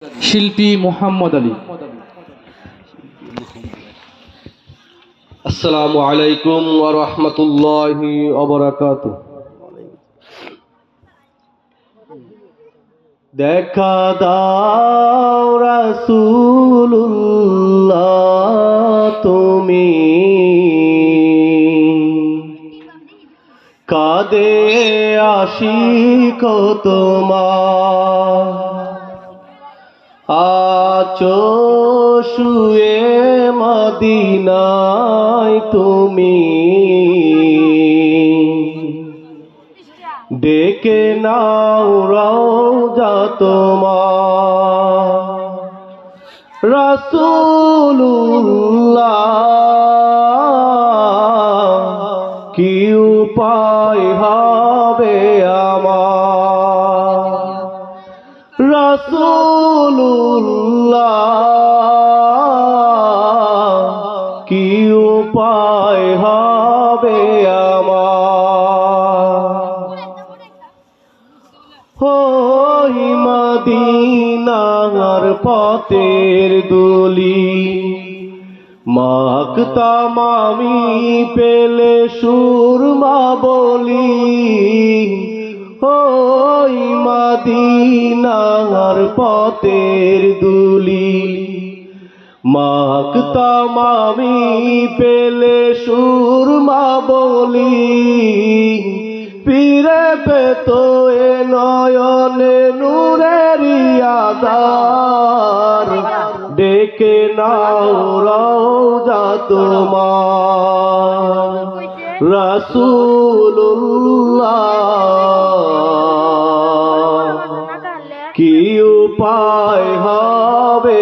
শিল্পী মোহাম্মদ আলী। আসসালামু আলাইকুম ওয়া রাহমাতুল্লাহি ওয়া বারাকাতুহু। দেখা দাও রাসূলুল্লাহ তুমি, কাঁদে আশিক তোমার, আছো শুয়ে মদিনায় তুমি, ডেকে নাও রওজা তোমার। রাসূলুল্লাহ কি উপায় হবে আমার, রাসূলুল্লাহ কি উপায় হবে আমার। ওই মদিনার পথের দুলি মাখতাম আমি পেলে সুরমা বলি, ওই মদিনার পথের দুলি মাখতাম আমি পেলে সুরমা বলি, ফিরে পেত এ নয়নে নূরের আধার, ডেকে নাও রওজা তোমার। রাসূলুল্লাহ কি উপায় হবে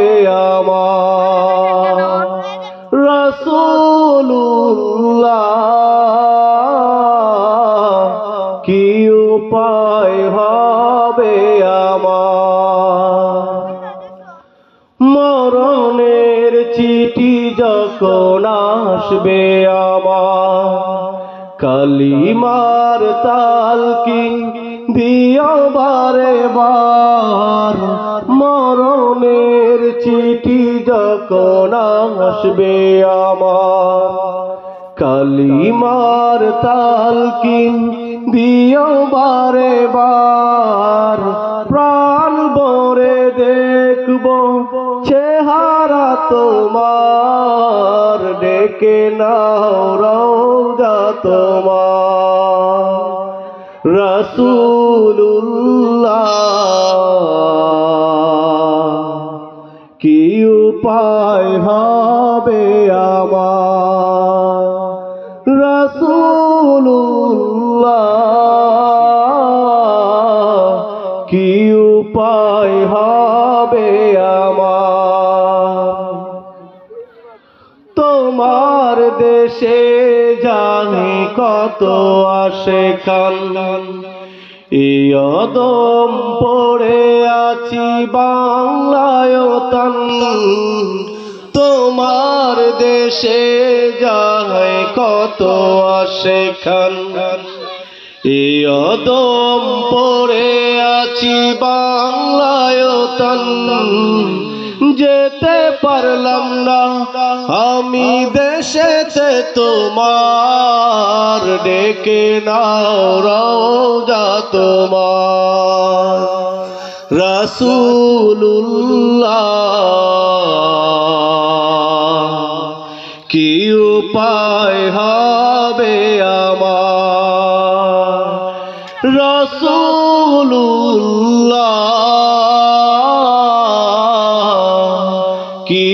আমার, রাসূলুল্লাহ কি উপায় হবে আমার। মরণের চিঠি যখন আসবে আমার, কালিমার তালকিন দিও বারে বার। মরণের চিঠি যখন আসবে আমার, কালিমার তালকিন দিও বারে বার। প্রাণ ভরে দেখবো চেহারা তোমার, ডেকে নাও রওজা তোমার। রাসূলুল্লাহ কি উপায় হবে আমার, রাসূলুল্লাহ কি উপায় হবে আমার। তোমার দেশে জানি কত আসে কান, এই অদম পড়ে আছি বাংলায় তান। তোমার দেশে যায় কত আসে খান, এই অদম পড়ে আছি বাংলায় তান। যেতে পারলাম না আমি দেশেতে তোমার, ডেকে নাও রওজা তোমার। রাসূলুল্লাহ কি উপায় হবে আমার, রাসূলুল্লাহ কি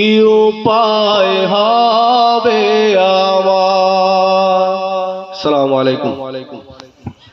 উপায় হবে আমার। আসসালামু আলাইকুম।